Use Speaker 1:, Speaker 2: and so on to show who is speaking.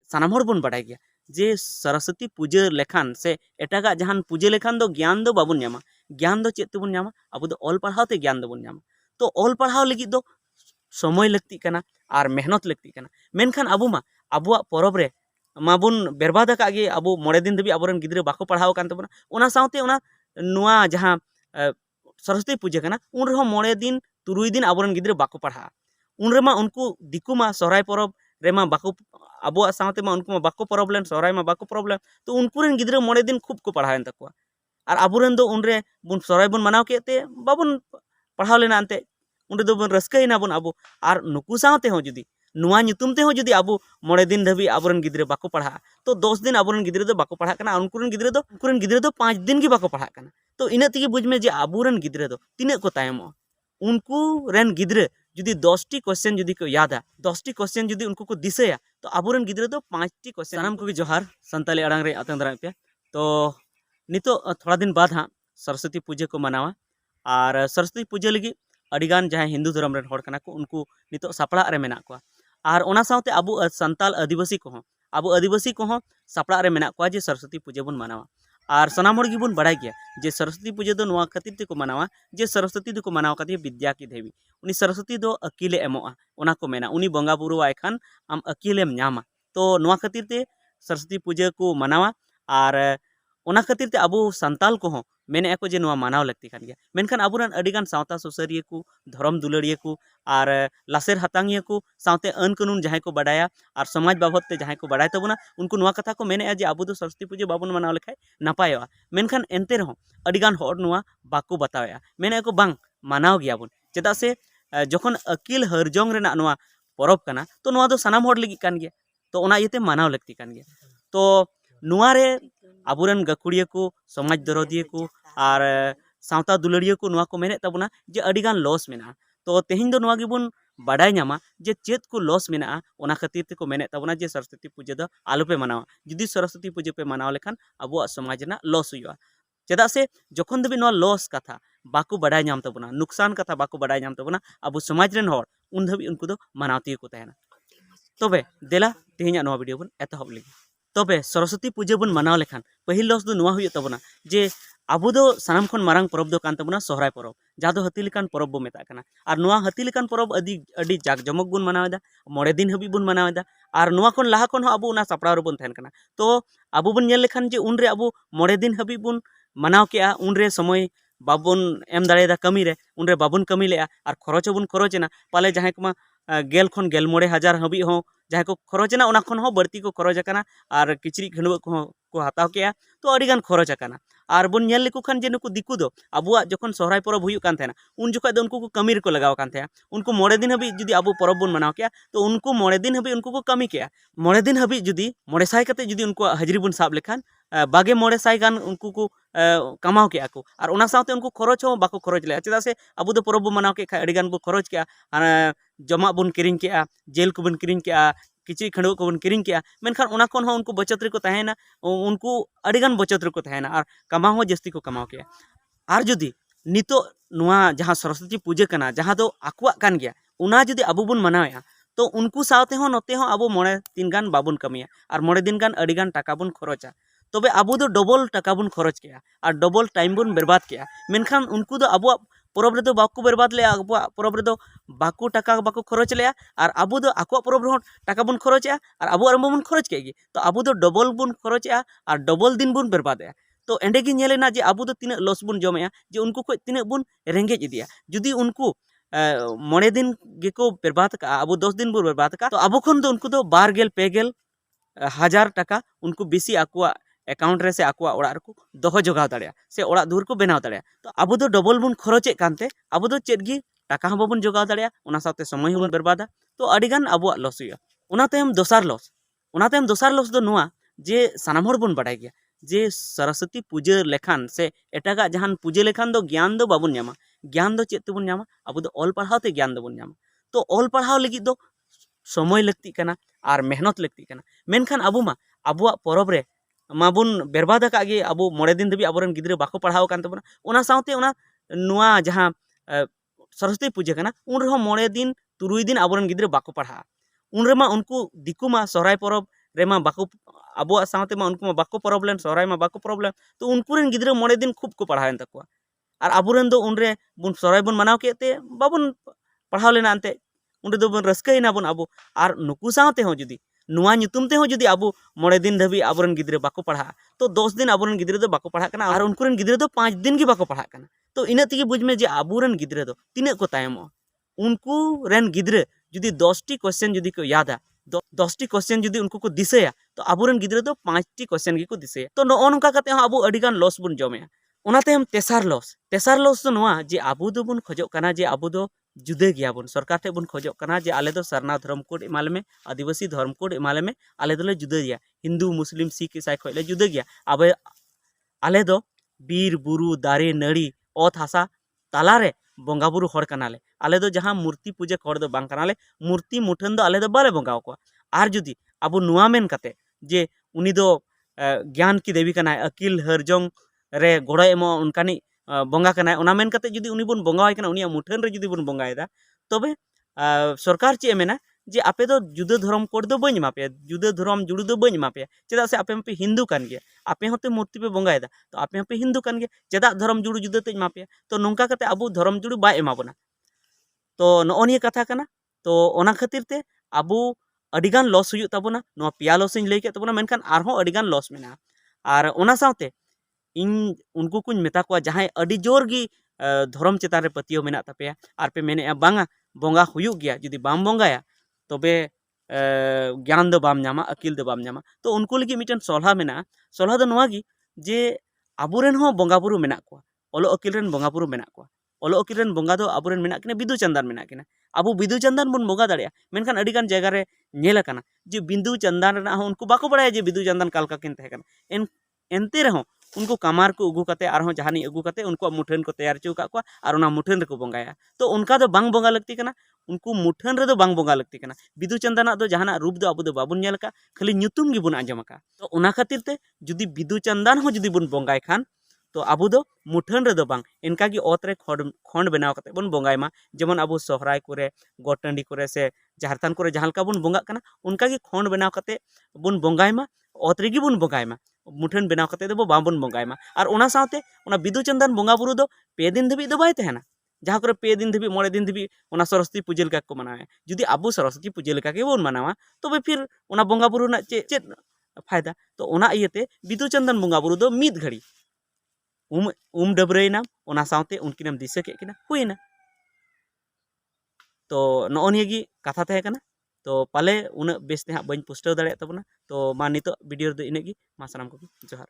Speaker 1: सानाम हर बन बाडाय गया जे सरस्वती पूजा लेखान से एटागा जहान पूजा लेखान दो ज्ञान दो बाबन ᱧᱟᱢᱟ ज्ञान दो चेत तेबन ᱧᱟᱢᱟ आबो दो ऑल पढ़ाव ते ज्ञान दो बन ᱧᱟᱢᱟ तो ऑल पढ़ाव लगी दो समय लगती कना और मेहनत लगती कना मेनखान आबो मा आबुआ परब रे माबुन बेरबाद का गे आबो मोड़े दिन धबी आबोरन गिद्रे बाको पढ़ाव कान तबना ओना साउते ओना नुआ जहां सरस्वती पूजा कना उन रहो मोड़े दिन तुरुई दिन आबोरन गिद्रे बाको पढ़ा उन रेमा उनको दिकु मा सोहराय परब रेमा बाको आबुआ साउते मा उनको मा बाको परब लेन सोहराय मा बाको प्रॉब्लम तो उनको रेन गिद्रे मोड़े दिन खूब को पढ़ावेन तकवा और आबोरन दो उनरे बुन सोहराय बुन मनाव केते बाबुन पढ़ाव लेना अंते उन दो बन रस्कैना बुन आबो और नुकु साउते हो जुदी नुआ ᱧᱩᱛᱩᱢ ᱛᱮᱦᱚᱸ ᱡᱩᱫᱤ ᱟᱵᱚ ᱢᱚᱬᱮ ᱫᱤᱱ ᱫᱷᱟᱹᱵᱤᱡ ᱟᱵᱚᱨᱮᱱ ᱜᱤᱫᱽᱨᱟᱹ ᱵᱟᱠᱚ ᱯᱟᱲᱦᱟᱜᱼᱟ ᱛᱚ 10 ᱫᱤᱱ ᱟᱵᱚᱨᱮᱱ ᱜᱤᱫᱽᱨᱟᱹ ᱫᱚ ᱵᱟᱠᱚ ᱯᱟᱲᱦᱟᱜ ᱠᱟᱱᱟ ᱩᱱᱠᱩᱨᱮᱱ ᱜᱤᱫᱽᱨᱟᱹ ᱫᱚ 5 दिन ᱜᱮ ᱵᱟᱠᱚ ᱯᱟᱲᱦᱟᱜ ᱠᱟᱱᱟ तो इना तेगे बुझ में जे आबोरन गिद्रे दो तिना को तायमो उनको रेन गिद्रे जुदी 10 टी क्वेश्चन जुदी को यादा 10 टी क्वेश्चन जुदी उनको को दिसया तो आबोरन गिद्रे दो 5 टी क्वेश्चन सानाम को जोहार संताली अड़ांग रे आतंग दरा पे तो नितो थोड़ा दिन बाद हाँ सरस्वती पूजा को मनावा और सरस्वती पूजा लगी अड़ीगान जहां हिंदू धर्म रेन होड़ कना को उनको नितो सापड़ा रे मेना को और ओना साउते आबो संताल आदिवासी को सापड़ा रे मेना को जे सरस्वती पूजा बन मनावा और सनाम हर गिबन बाड़ाय गया जे सरस्वती पूजा दो नुआ खातिर ते को मनावा जे सरस्वती दो को मनावा खातिर विद्या की देवी उनी सरस्वती दो अकीले एमोआ ओना को मेना उनी बंगा बुरु आय खान आम अकीलेम ᱧᱟᱢᱟ तो नुआ खातिर ते सरस्वती पूजा को मनावा और ओना खातिर ते आबो संताल को मेने को जे नुआ मानाव लगती कान गया मेनखान आबोरन अडिगान सावता सुसरिया को धर्म दुलड़िया को और लासेर हतांगिया को सावते अन कानून जहां को बाडाया और समाज बाबत ते जहां को बाडाय तबना उनको नुआ कथा को मेने जे आबो दो सरस्वती पूजा बाबन मनाव लेखाय नापायवा मेनखान एनते रहो अडिगान होड़ नुआ बाको बताया मेने को बांग मानाव गया बन चेदा से जखन अकिल हरजोंग रेना नुआ परब कना तो नुआ दो सनाम होड़ लगी कान गया तो ओना इते मानाव लगती कान गया तो नुआ रे आबोरन गकुड़िया को समाज दरदिया को और सावता दुलड़िया को नुआ को मेने तबना जे अडिगान लॉस मेना तो तेहिं दो नुआ गिबुन बाडाय ᱧᱟᱢᱟ जे चेत को लॉस मेना ओना खातिर ते को मेने तबना जे सरस्वती पूजा दो आलो पे मनावा जुदी सरस्वती पूजा पे मनाव लेखान आबो समाज ना लॉस हुआ चेदा से जखन दबी नो लॉस कथा बाको बाडाय ᱧᱟᱢ तबना नुकसान कथा बाको बाडाय ᱧᱟᱢ तबना आबो समाज रेन होड़ उन धबी उनको दो मनावती को तहना तबे देला तेहिं नो वीडियो बन एतहब लगी तबे सरस्वती पूजा बन मनाव लेखान पहिल लॉस दो नुआ हुई तबना जे आबो दो सानाम खन मारांग परब दो कान तबना सोहराय परब जहाँ दो हाती लेकान परब बो मेता कना और नुआ हाती लेकान परब अडी जाक जमक बुन मनावेदा मोड़े दिन हबी बुन मनावेदा और नुआ खन लाहा खन आबो उना सापड़ाव रे बुन तहन कना तो आबो बुन नेल लेखान जे उन रे आबो मोड़े दिन हबी बुन मनाव केआ उन रे समय बाबुन एम दाड़ेदा कमी रे उन रे बाबुन कमी लेआ और खरच बुन खरचना पाले जहां को गेल खन गेल मोड़े हजार हबी हो जहां को खरचना उना खन हो बढ़ती को खरच कना और किचरी खंडुआ को हताव केआ तो अडिगान खरच कना और बन नेल लेको खान जे नुकु दिकु दो आबुआ जखन सोहराय परब हुयु कान थेना उन जुखा दो उनको को कमी रे को लगाव कान थे उनको मोड़े दिन हबी जुदी आबो परब बन मनाव केआ तो उनको मोड़े दिन हबी उनको को कमी केआ मोड़े दिन हबी जुदी मोड़े साय कते जुदी उनको हाजिरी बन साब लेखान बागे मोड़े साय गान उनको को कमाव केआ को और उना सावते उनको खरच हो बाको खरच ले चेदा से आबो दो परब बन मनाव के खाय अडिगान बो खरच केआ जमा बन किरिंग केआ जेल को बन किरिंग केआ किचरी खंडुआ को बन किरिंग केआ मेनखान उना खन हो उनको बचत रे को तहेना उनको अडिगान बचत रे को तहेना और कमाव हो जस्ती को कमाव केआ और जुदी नितो नुआ जहां सरस्वती पूजा कना जहां दो आकुआ कान गया उना जुदी आबो बन मनावेया तो उनको सावते हो नोते हो आबो मोड़े दिन गान बाबुन कमिया और मोड़े दिन गान अडिगान टाका बुन खरचा तबे आबो दो डबल टाका बुन खरच केआ और डबल टाइम बुन बर्बाद केआ मेनखान उनको दो आबो परब रे दो बाको बर्बाद ले आबो परब रे दो बाको टाका बाको खरच ले और आबो दो आको परब रे टाका बुन खरचा और आबो आरम बुन खरच केगी तो आबो दो डबल बुन खरचा और डबल दिन बुन बर्बादया तो एंडे गी नेलेना जे आबो दो तिना लॉस बुन जमेया जे उनको को तिना बुन रेंगेज इदिया जुदी उनको मोड़े दिन गेको बर्बाद का आबो 10 दिन बुन बर्बाद का तो आबो खन दो उनको दो 12 पेगेल हजार टाका उनको बेसी आकुआ अकाउंट रे से आकुआ ओड़ा रे को दोहो जोगाव दाड़िया से ओड़ा दूर को बनाव दाड़िया तो आबो दो डबल बुन खरचे कानते आबो दो चेद गी टाका हम बाबन जोगाव दाड़िया उना साथे समय हबन बर्बादा तो अडिगान आबो लॉस हुआ उना तायम दोसार लॉस दो नुआ जे सानाम हर बन बाडाय गया जे सरस्वती पूजा लेखान से एटागा जहान पूजा लेखान दो ज्ञान दो बाबन ᱧᱟᱢᱟ ज्ञान दो चेत तेबन ᱧᱟᱢᱟ आबो दो ऑल पढ़ाव ते ज्ञान दो बन ᱧᱟᱢᱟ तो ऑल पढ़ाव लगी दो समय लगती कना और मेहनत लगती कना मेनखान आबो मा आबुआ परब रे माबुन बेरबाद का गे आबो मोड़े दिन धबी आबोरन गिद्रे बाको पढ़ाव कान तबना ओना सावते ओना नुआ जहां सरस्वती पूजा कना उन रहो मोड़े दिन तुरुई दिन आबोरन गिद्रे बाको पढ़ा उन रेमा उनको दिकु मा सोहराय परब रेमा बाको आबुआ सावते मा उनको मा बाको प्रॉब्लम सोहराय मा बाको प्रॉब्लम तो उनको रेन गिद्रा मोड़े दिन खूब को पढ़ाएन तकवा और आबुरेन दो उनरे बुन सोहराय बुन मनाव केते बाबुन पढ़ाव लेना अंते उनरे दो बुन रस्कैना बुन आबु और नुकु सावते हो जुदी नुआ ᱧᱩᱛᱩᱢ ᱛᱮᱦᱚᱸ ᱡᱩᱫᱤ ᱟᱵᱚ 9 ᱫᱤᱱ ᱫᱷᱟᱹᱵᱤᱡ ᱟᱵᱚᱨᱮᱱ ᱜᱤᱫᱽᱨᱟᱹ ᱵᱟᱠᱚ ᱯᱟᱲᱦᱟᱜᱼᱟ ᱛᱚ 10 ᱫᱤᱱ ᱟᱵᱚᱨᱮᱱ ᱜᱤᱫᱽᱨᱟᱹ ᱫᱚ ᱵᱟᱠᱚ ᱯᱟᱲᱦᱟᱜ ᱠᱟᱱᱟ ᱟᱨ ᱩᱱᱠᱩᱨᱮᱱ ᱜᱤᱫᱽᱨᱟᱹ ᱫᱚ 5 ᱫᱤᱱ ᱜᱮ ᱵᱟᱠᱚ ᱯᱟᱲᱦᱟᱜ ᱠᱟᱱᱟ ᱛᱚ ᱤᱱᱟᱹ ᱛᱮᱜᱮ ᱵᱩᱡᱽᱢᱮ ᱡᱮ ᱟᱵᱚᱨᱮᱱ ᱜᱤᱫᱽᱨᱟᱹ ᱫᱚ ᱛᱤᱱᱟᱹᱜ ᱠᱚ ᱛᱟᱭᱚᱢᱚᱜᱼᱟ उनको रेन गिद्रे जुदी 10टी क्वेश्चन जुदी को याद 10टी क्वेश्चन जुदी उनको को दिसेया तो आबुरेन गिद्रे दो 5टी क्वेश्चन को दिसेया तो नॉ नोंका कते हम आबु अडिगान लॉस बुन जमे ओनाते हम तेसार लॉस तो नोआ जे आबु दो बुन खोजो कना जे आबु दो जुदे गया बुन सरकार टे बुन खोजो कना जे आले दो सरना धर्म कोड इमाले में आदिवासी धर्म कोड इमाले में आले दोले जुदे गया हिंदू मुस्लिम सिख ईसाई खोले जुदे गया अब आले दो बीर बुरु दारे नड़ी ओत हासा तालारे बोंगा बुरु हर कनाले आले दो जहां मूर्ति पूजा हर दो बांग कनाले मूर्ति मुठन दो आले दो बाले बोंगाव को आर जुदी आबु नुआ मेन कते जे उनी दो ज्ञान की देवी कनाय अकिल हरजोंग रे गोड़ा एमो उनकानी बोंगा कनाय ओना मेन कते जुदी उनी बुन बोंगावाय कना उनिया मुठन रे जुदी बुन बोंगायदा तबे सरकार चे मेना जे आपे दो जुदा धर्म कोड दो बኝ मापे जुदा धर्म जुड़ू दो बኝ मापे चेदा से आपे पे हिंदू कान गया आपे होते मूर्ति पे बोंगायदा तो आपे पे हिंदू कान गया चेदा धर्म जुड़ू जुदा ते मापे तो नोंका कते आबु धर्म जुड़ू बाय एमाबोना तो नॉनिया कथा कना तो ओना खातिर ते आबु अडिगान लॉस हुयु ताबोना नो पिया लॉस इन लई के ताबोना मेनखान आरहों अडिगान लॉस मेना आर ओना सावते इन उनको कुछ मेता को जहां अडी जोर गी धर्म चेतान रे पतियो मेना तापेया आर पे मेने बांगा बोंगा हुयु गया जुदी बाम बोंगाया तबे ज्ञान दो बाम नामा अकिल दो बाम नामा तो उनको लगी मिटन सोलहा मेना सोलहा दो नोआ गी जे आबुरेन हो बोंगा बुरु मेना को ओलो अकिल रेन बोंगा बुरु मेना को ओलो अकिल रेन बोंगा दो आबुरेन मेना किना बिदु चंदन मेना किना आबु बिदु चंदन बुन बोंगा दाड़िया मेनखान अडिगान जगह रे नेल कना जे बिंदु चंदन रेना हो उनको बाको बड़ाया जे बिदु चंदन कालका किन तहे कना एनते रहो उनको कमार को उगु कते आरहों जहानी उगु कते उनको मुठन को तैयार चु का और उना मुठन रे को बोंगाया तो उनका दो बांग बोंगा लगती कना उनको मुठन रे दो बांग बोंगा लगती कना बिदु चंदना दो जहाना रूप दो आबु दो बाबुन नेल का खाली ᱧᱩᱛᱩᱢ गी बुन आंजम का तो उना खातिर ते जुदी बिदु चंदन हो जुदी बुन बोंगाय खान तो आबु दो मुठन रे दो बांग इनका गी ओत रे खंड बनाव कते बुन बोंगाय मा जेमन आबु सोहराय करे गोटंडी करे से झारतान करे जहां का बुन बोंगा कना उनका गी खंड बनाव कते बुन बोंगाय मा ओत रे गी बुन बोंगाय मा मुठन बनाव कते दो बाबुन बोंगाय मा और ओना सावते ओना बिदु चंदन बोंगा बुरु दो 2 दिन धबी दो बाय तहना जहाँ करे 2 दिन धबी 9 दिन धबी ओना सरस्वती पूजा लेका को मनावे जुदी आबु सरस्वती पूजा लेका के बोन मनावा तबे फिर ओना बोंगा बुरु ना चे फायदा तो ओना इयते बिदु चंदन बोंगा बुरु दो मिद घड़ी डबरेना ओना सावते उनकिनम दिशा के किना हुइना तो नॉनिया गी कथा तहे कना तो पाले उन बेसते हाँ बन पुस्टाव दाड़े तबना तो मा नितो वीडियो दो इनेगी मा सानाम को जोहार।